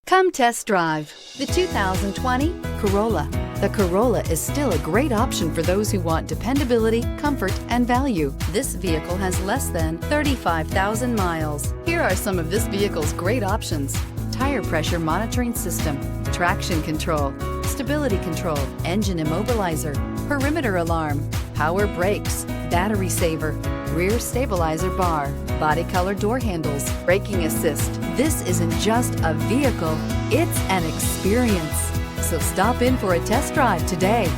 Come test drive the 2020 Corolla. The Corolla is still a great option for those who want dependability, comfort, and value. This vehicle has less than 35,000 miles. Here are some of this vehicle's great options: tire pressure monitoring system, traction control, stability control, engine immobilizer, perimeter alarm, power brakes, battery saver, rear stabilizer bar, body color door handles, braking assist. This isn't just a vehicle, it's an experience. So stop in for a test drive today.